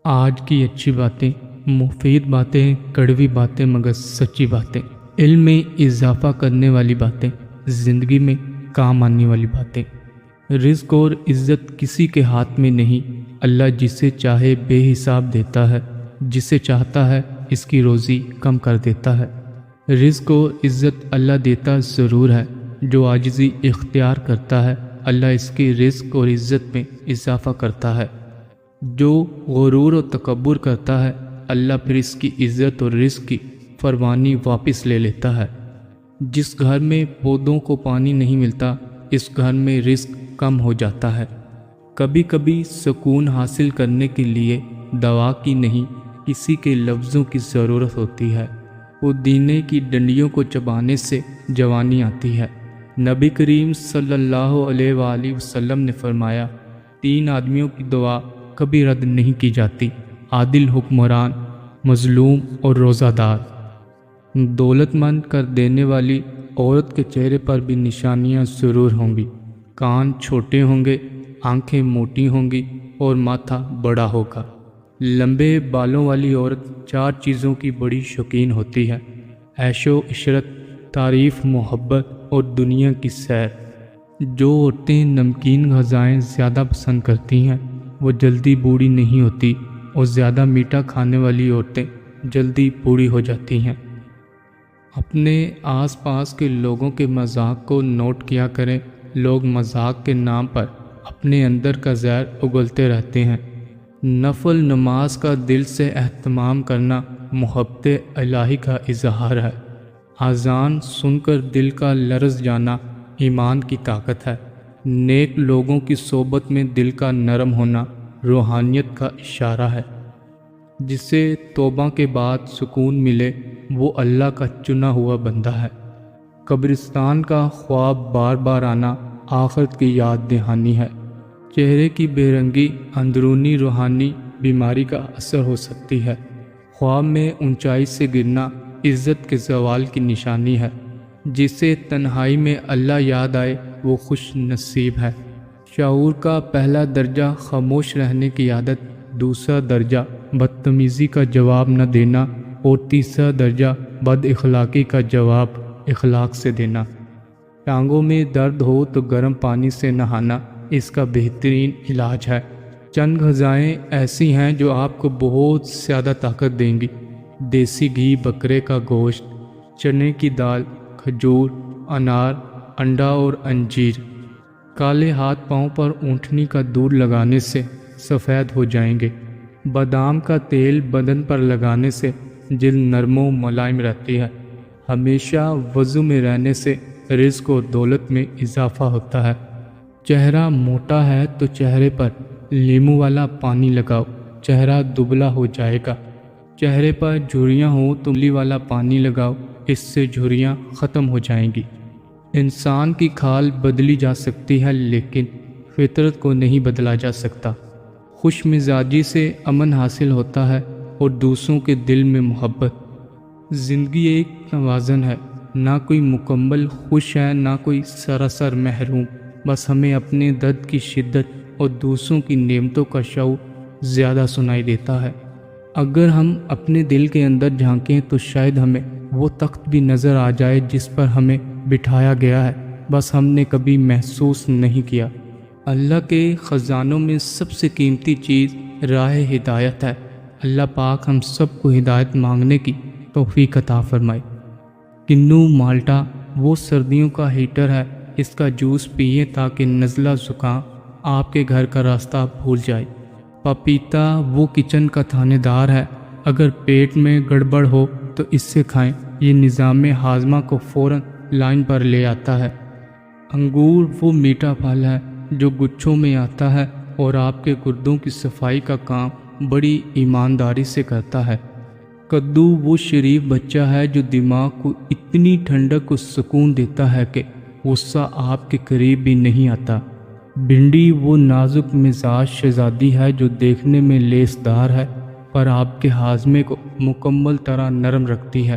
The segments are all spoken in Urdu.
آج کی اچھی باتیں، مفید باتیں، کڑوی باتیں مگر سچی باتیں، علم میں اضافہ کرنے والی باتیں، زندگی میں کام آنے والی باتیں۔ رزق اور عزت کسی کے ہاتھ میں نہیں، اللہ جسے چاہے بے حساب دیتا ہے، جسے چاہتا ہے اس کی روزی کم کر دیتا ہے۔ رزق اور عزت اللہ دیتا ضرور ہے، جو عاجزی اختیار کرتا ہے اللہ اس کی رزق اور عزت میں اضافہ کرتا ہے۔ جو غرور و تکبر کرتا ہے اللہ پھر اس کی عزت اور رزق کی فروانی واپس لے لیتا ہے۔ جس گھر میں پودوں کو پانی نہیں ملتا اس گھر میں رزق کم ہو جاتا ہے۔ کبھی کبھی سکون حاصل کرنے کے لیے دوا کی نہیں کسی کے لفظوں کی ضرورت ہوتی ہے۔ پودینے کی ڈنڈیوں کو چبانے سے جوانی آتی ہے۔ نبی کریم صلی اللہ علیہ وآلہ وسلم نے فرمایا، 3 آدمیوں کی دعا کبھی رد نہیں کی جاتی: عادل حکمران، مظلوم اور روزہ دار۔ دولت مند کر دینے والی عورت کے چہرے پر بھی نشانیاں ضرور ہوں گی۔ کان چھوٹے ہوں گے، آنکھیں موٹی ہوں گی اور ماتھا بڑا ہوگا۔ لمبے بالوں والی عورت 4 چیزوں کی بڑی شوقین ہوتی ہے: عیش و عشرت، تعریف، محبت اور دنیا کی سیر۔ جو عورتیں نمکین غذائیں زیادہ پسند کرتی ہیں وہ جلدی بوڑھی نہیں ہوتی، اور زیادہ میٹھا کھانے والی عورتیں جلدی بوڑھی ہو جاتی ہیں۔ اپنے آس پاس کے لوگوں کے مذاق کو نوٹ کیا کریں۔ لوگ مذاق کے نام پر اپنے اندر کا زہر اگلتے رہتے ہیں۔ نفل نماز کا دل سے اہتمام کرنا محبت الہی کا اظہار ہے۔ اذان سن کر دل کا لرز جانا ایمان کی طاقت ہے۔ نیک لوگوں کی صحبت میں دل کا نرم ہونا روحانیت کا اشارہ ہے۔ جسے توبہ کے بعد سکون ملے وہ اللہ کا چنا ہوا بندہ ہے۔ قبرستان کا خواب بار بار آنا آخرت کی یاد دہانی ہے۔ چہرے کی بے رنگی اندرونی روحانی بیماری کا اثر ہو سکتی ہے۔ خواب میں اونچائی سے گرنا عزت کے زوال کی نشانی ہے۔ جسے تنہائی میں اللہ یاد آئے وہ خوش نصیب ہے۔ شعور کا پہلا درجہ خاموش رہنے کی عادت، دوسرا درجہ بدتمیزی کا جواب نہ دینا اور تیسرا درجہ بد اخلاقی کا جواب اخلاق سے دینا۔ ٹانگوں میں درد ہو تو گرم پانی سے نہانا اس کا بہترین علاج ہے۔ چند غذائیں ایسی ہیں جو آپ کو بہت زیادہ طاقت دیں گی: دیسی گھی، بکرے کا گوشت، چنے کی دال، کھجور، انار، انڈا اور انجیر۔ کالے ہاتھ پاؤں پر اونٹنی کا دودھ لگانے سے سفید ہو جائیں گے۔ بادام کا تیل بدن پر لگانے سے جلد نرم و ملائم رہتی ہے۔ ہمیشہ وضو میں رہنے سے رزق و دولت میں اضافہ ہوتا ہے۔ چہرہ موٹا ہے تو چہرے پر لیموں والا پانی لگاؤ، چہرہ دبلا ہو جائے گا۔ چہرے پر جھریاں ہوں تو املی والا پانی لگاؤ، اس سے جھریاں ختم ہو جائیں گی۔ انسان کی کھال بدلی جا سکتی ہے لیکن فطرت کو نہیں بدلا جا سکتا۔ خوش مزاجی سے امن حاصل ہوتا ہے اور دوسروں کے دل میں محبت۔ زندگی ایک توازن ہے، نہ کوئی مکمل خوش ہے نہ کوئی سراسر محروم۔ بس ہمیں اپنے درد کی شدت اور دوسروں کی نعمتوں کا شعور زیادہ سنائی دیتا ہے۔ اگر ہم اپنے دل کے اندر جھانکیں تو شاید ہمیں وہ تخت بھی نظر آ جائے جس پر ہمیں بٹھایا گیا ہے، بس ہم نے کبھی محسوس نہیں کیا۔ اللہ کے خزانوں میں سب سے قیمتی چیز راہ ہدایت ہے۔ اللہ پاک ہم سب کو ہدایت مانگنے کی توفیق عطا فرمائے۔ کنو مالٹا وہ سردیوں کا ہیٹر ہے، اس کا جوس پیئے تاکہ نزلہ زکام آپ کے گھر کا راستہ بھول جائے۔ پپیتا وہ کچن کا تھانے دار ہے، اگر پیٹ میں گڑبڑ ہو تو اس سے کھائیں، یہ نظام ہاضمہ کو فوراً لائن پر لے آتا ہے۔ انگور وہ میٹھا پھل ہے جو گچھوں میں آتا ہے اور آپ کے گردوں کی صفائی کا کام بڑی ایمانداری سے کرتا ہے۔ کدو وہ شریف بچہ ہے جو دماغ کو اتنی ٹھنڈک و سکون دیتا ہے کہ غصہ آپ کے قریب بھی نہیں آتا۔ بھنڈی وہ نازک مزاج شہزادی ہے جو دیکھنے میں لیسدار ہے پر آپ کے ہاضمے کو مکمل طرح نرم رکھتی ہے۔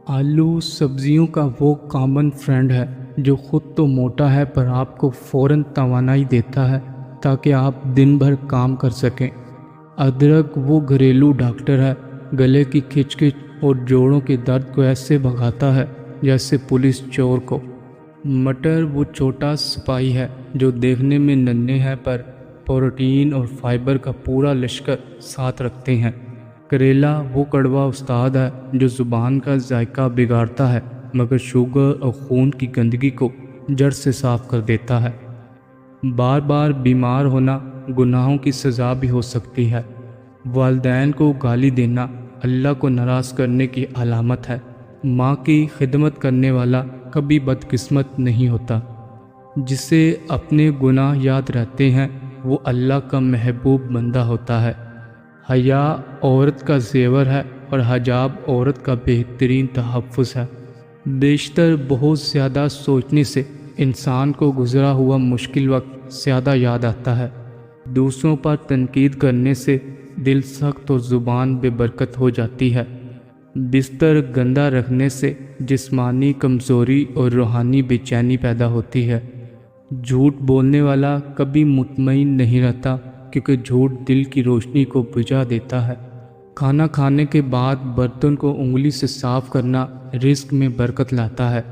آلو سبزیوں کا وہ کامن فرینڈ ہے جو خود تو موٹا ہے پر آپ کو فوراً توانائی دیتا ہے تاکہ آپ دن بھر کام کر سکیں۔ ادرک وہ گھریلو ڈاکٹر ہے، گلے کی کھچ اور جوڑوں کے درد کو ایسے بھگاتا ہے جیسے پولیس چور کو۔ مٹر وہ چھوٹا سپاہی ہے جو دیکھنے میں ننھے ہیں پر پروٹین اور فائبر کا پورا لشکر ساتھ رکھتے ہیں۔ کریلا وہ کڑوا استاد ہے جو زبان کا ذائقہ بگاڑتا ہے مگر شوگر اور خون کی گندگی کو جڑ سے صاف کر دیتا ہے۔ بار بار بیمار ہونا گناہوں کی سزا بھی ہو سکتی ہے۔ والدین کو گالی دینا اللہ کو ناراض کرنے کی علامت ہے۔ ماں کی خدمت کرنے والا کبھی بدقسمت نہیں ہوتا۔ جسے اپنے گناہ یاد رہتے ہیں وہ اللہ کا محبوب بندہ ہوتا ہے۔ حیا عورت کا زیور ہے اور حجاب عورت کا بہترین تحفظ ہے۔ بیشتر بہت زیادہ سوچنے سے انسان کو گزرا ہوا مشکل وقت زیادہ یاد آتا ہے۔ دوسروں پر تنقید کرنے سے دل سخت اور زبان بے برکت ہو جاتی ہے۔ بستر گندہ رکھنے سے جسمانی کمزوری اور روحانی بے چینی پیدا ہوتی ہے۔ جھوٹ بولنے والا کبھی مطمئن نہیں رہتا کیونکہ جھوٹ دل کی روشنی کو بجھا دیتا ہے۔ کھانا کھانے کے بعد برتن کو انگلی سے صاف کرنا رزق میں برکت لاتا ہے۔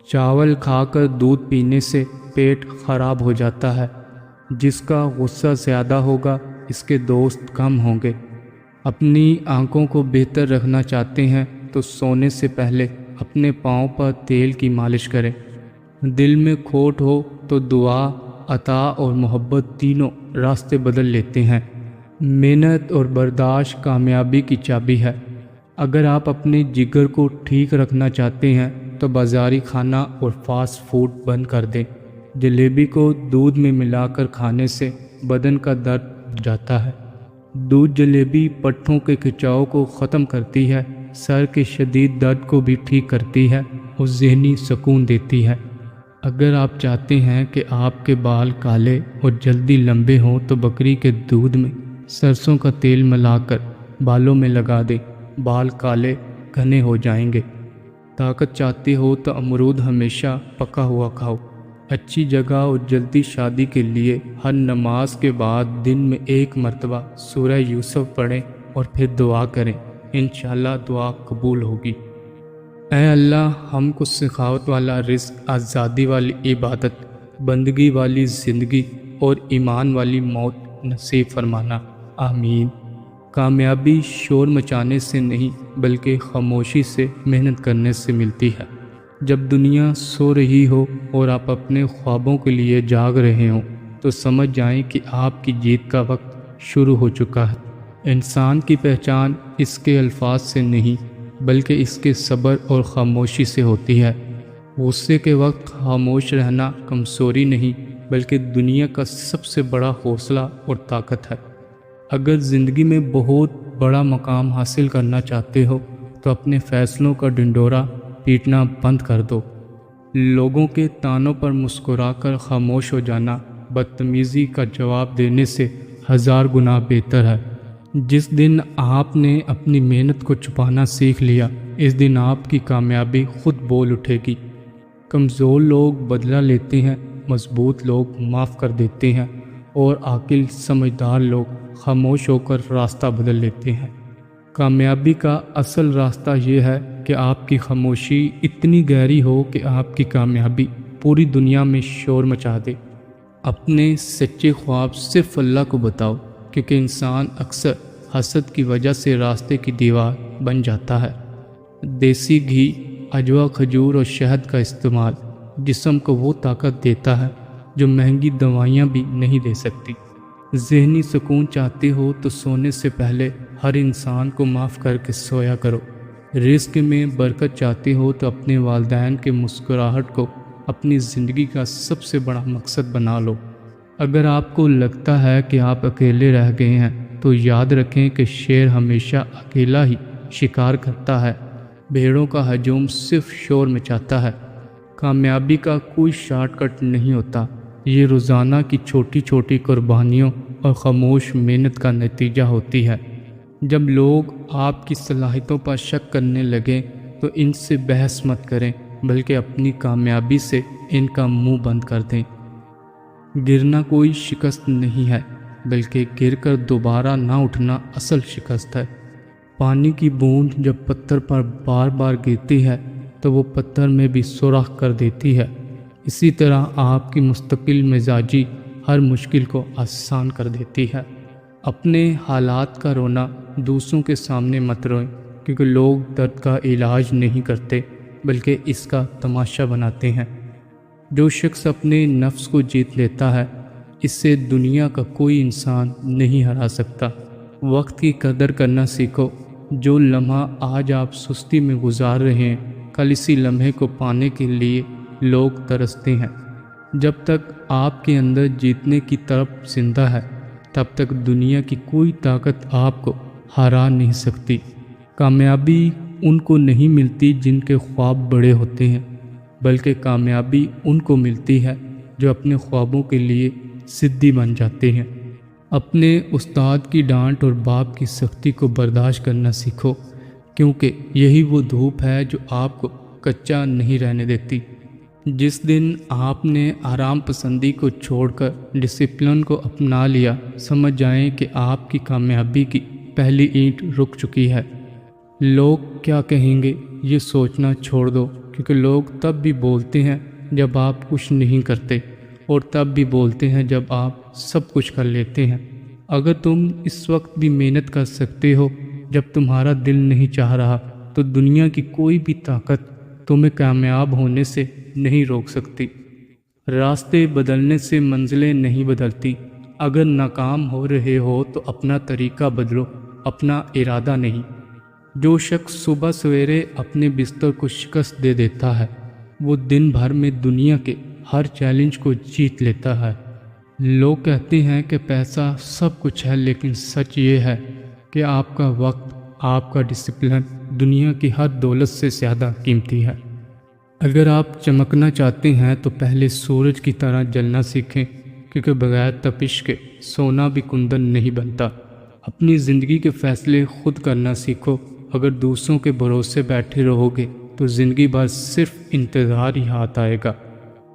چاول کھا کر دودھ پینے سے پیٹ خراب ہو جاتا ہے۔ جس کا غصہ زیادہ ہوگا اس کے دوست کم ہوں گے۔ اپنی آنکھوں کو بہتر رکھنا چاہتے ہیں تو سونے سے پہلے اپنے پاؤں پر تیل کی مالش کریں۔ دل میں کھوٹ ہو تو دعا، عطا اور محبت تینوں راستے بدل لیتے ہیں۔ محنت اور برداشت کامیابی کی چابی ہے۔ اگر آپ اپنے جگر کو ٹھیک رکھنا چاہتے ہیں تو بازاری کھانا اور فاسٹ فوڈ بند کر دیں۔ جلیبی کو دودھ میں ملا کر کھانے سے بدن کا درد بڑھ جاتا ہے۔ دودھ جلیبی پٹھوں کے کھچاؤ کو ختم کرتی ہے، سر کے شدید درد کو بھی ٹھیک کرتی ہے اور ذہنی سکون دیتی ہے۔ اگر آپ چاہتے ہیں کہ آپ کے بال کالے اور جلدی لمبے ہوں تو بکری کے دودھ میں سرسوں کا تیل ملا کر بالوں میں لگا دیں، بال کالے گھنے ہو جائیں گے۔ طاقت چاہتے ہو تو امرود ہمیشہ پکا ہوا کھاؤ۔ اچھی جگہ اور جلدی شادی کے لیے ہر نماز کے بعد دن میں 1 مرتبہ سورہ یوسف پڑھیں اور پھر دعا کریں، انشاءاللہ دعا قبول ہوگی۔ اے اللہ، ہم کو سخاوت والا رزق، آزادی والی عبادت، بندگی والی زندگی اور ایمان والی موت نصیب فرمانا، آمین۔ کامیابی شور مچانے سے نہیں بلکہ خاموشی سے محنت کرنے سے ملتی ہے۔ جب دنیا سو رہی ہو اور آپ اپنے خوابوں کے لیے جاگ رہے ہوں تو سمجھ جائیں کہ آپ کی جیت کا وقت شروع ہو چکا ہے۔ انسان کی پہچان اس کے الفاظ سے نہیں بلکہ اس کے صبر اور خاموشی سے ہوتی ہے۔ غصے کے وقت خاموش رہنا کمزوری نہیں بلکہ دنیا کا سب سے بڑا حوصلہ اور طاقت ہے۔ اگر زندگی میں بہت بڑا مقام حاصل کرنا چاہتے ہو تو اپنے فیصلوں کا ڈنڈورا پیٹنا بند کر دو۔ لوگوں کے طعنوں پر مسکرا کر خاموش ہو جانا بدتمیزی کا جواب دینے سے 1000 گنا بہتر ہے۔ جس دن آپ نے اپنی محنت کو چھپانا سیکھ لیا اس دن آپ کی کامیابی خود بول اٹھے گی۔ کمزور لوگ بدلہ لیتے ہیں، مضبوط لوگ معاف کر دیتے ہیں اور عاقل سمجھدار لوگ خاموش ہو کر راستہ بدل لیتے ہیں۔ کامیابی کا اصل راستہ یہ ہے کہ آپ کی خاموشی اتنی گہری ہو کہ آپ کی کامیابی پوری دنیا میں شور مچا دے۔ اپنے سچے خواب صرف اللہ کو بتاؤ کیونکہ انسان اکثر حسد کی وجہ سے راستے کی دیوار بن جاتا ہے۔ دیسی گھی، عجوا، کھجور اور شہد کا استعمال جسم کو وہ طاقت دیتا ہے جو مہنگی دوائیاں بھی نہیں دے سکتی۔ ذہنی سکون چاہتے ہو تو سونے سے پہلے ہر انسان کو معاف کر کے سویا کرو۔ رزق میں برکت چاہتے ہو تو اپنے والدین کے مسکراہٹ کو اپنی زندگی کا سب سے بڑا مقصد بنا لو۔ اگر آپ کو لگتا ہے کہ آپ اکیلے رہ گئے ہیں تو یاد رکھیں کہ شیر ہمیشہ اکیلا ہی شکار کرتا ہے، بھیڑوں کا ہجوم صرف شور مچاتا ہے۔ کامیابی کا کوئی شارٹ کٹ نہیں ہوتا، یہ روزانہ کی چھوٹی چھوٹی قربانیوں اور خاموش محنت کا نتیجہ ہوتی ہے۔ جب لوگ آپ کی صلاحیتوں پر شک کرنے لگیں تو ان سے بحث مت کریں بلکہ اپنی کامیابی سے ان کا منہ بند کر دیں۔ گرنا کوئی شکست نہیں ہے، بلکہ گر کر دوبارہ نہ اٹھنا اصل شکست ہے۔ پانی کی بوند جب پتھر پر بار بار گرتی ہے تو وہ پتھر میں بھی سوراخ کر دیتی ہے۔ اسی طرح آپ کی مستقل مزاجی ہر مشکل کو آسان کر دیتی ہے۔ اپنے حالات کا رونا دوسروں کے سامنے مت روئیں، کیونکہ لوگ درد کا علاج نہیں کرتے بلکہ اس کا تماشا بناتے ہیں۔ جو شخص اپنے نفس کو جیت لیتا ہے، اس سے دنیا کا کوئی انسان نہیں ہرا سکتا۔ وقت کی قدر کرنا سیکھو۔ جو لمحہ آج آپ سستی میں گزار رہے ہیں، کل اسی لمحے کو پانے کے لیے لوگ ترستے ہیں۔ جب تک آپ کے اندر جیتنے کی طرف زندہ ہے، تب تک دنیا کی کوئی طاقت آپ کو ہرا نہیں سکتی۔ کامیابی ان کو نہیں ملتی جن کے خواب بڑے ہوتے ہیں، بلکہ کامیابی ان کو ملتی ہے جو اپنے خوابوں کے لیے ضدی بن جاتے ہیں۔ اپنے استاد کی ڈانٹ اور باپ کی سختی کو برداشت کرنا سیکھو، کیونکہ یہی وہ دھوپ ہے جو آپ کو کچا نہیں رہنے دیتی۔ جس دن آپ نے آرام پسندی کو چھوڑ کر ڈسپلن کو اپنا لیا، سمجھ جائیں کہ آپ کی کامیابی کی پہلی اینٹ رک چکی ہے۔ لوگ کیا کہیں گے یہ سوچنا چھوڑ دو، کیونکہ لوگ تب بھی بولتے ہیں جب آپ کچھ نہیں کرتے، اور تب بھی بولتے ہیں جب آپ سب کچھ کر لیتے ہیں۔ اگر تم اس وقت بھی محنت کر سکتے ہو جب تمہارا دل نہیں چاہ رہا، تو دنیا کی کوئی بھی طاقت تمہیں کامیاب ہونے سے نہیں روک سکتی۔ راستے بدلنے سے منزلیں نہیں بدلتی۔ اگر ناکام ہو رہے ہو تو اپنا طریقہ بدلو، اپنا ارادہ نہیں۔ جو شخص صبح سویرے اپنے بستر کو شکست دے دیتا ہے، وہ دن بھر میں دنیا کے ہر چیلنج کو جیت لیتا ہے۔ لوگ کہتے ہیں کہ پیسہ سب کچھ ہے، لیکن سچ یہ ہے کہ آپ کا وقت، آپ کا ڈسپلن دنیا کی ہر دولت سے زیادہ قیمتی ہے۔ اگر آپ چمکنا چاہتے ہیں تو پہلے سورج کی طرح جلنا سیکھیں، کیونکہ بغیر تپش کے سونا بھی کندن نہیں بنتا۔ اپنی زندگی کے فیصلے خود کرنا سیکھو۔ اگر دوسروں کے بھروسے بیٹھے رہو گے تو زندگی بھر صرف انتظار ہی ہاتھ آئے گا۔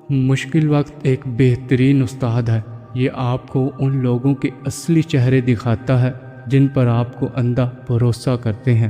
مشکل وقت ایک بہترین استاد ہے۔ یہ آپ کو ان لوگوں کے اصلی چہرے دکھاتا ہے جن پر آپ کو اندھا بھروسہ کرتے ہیں۔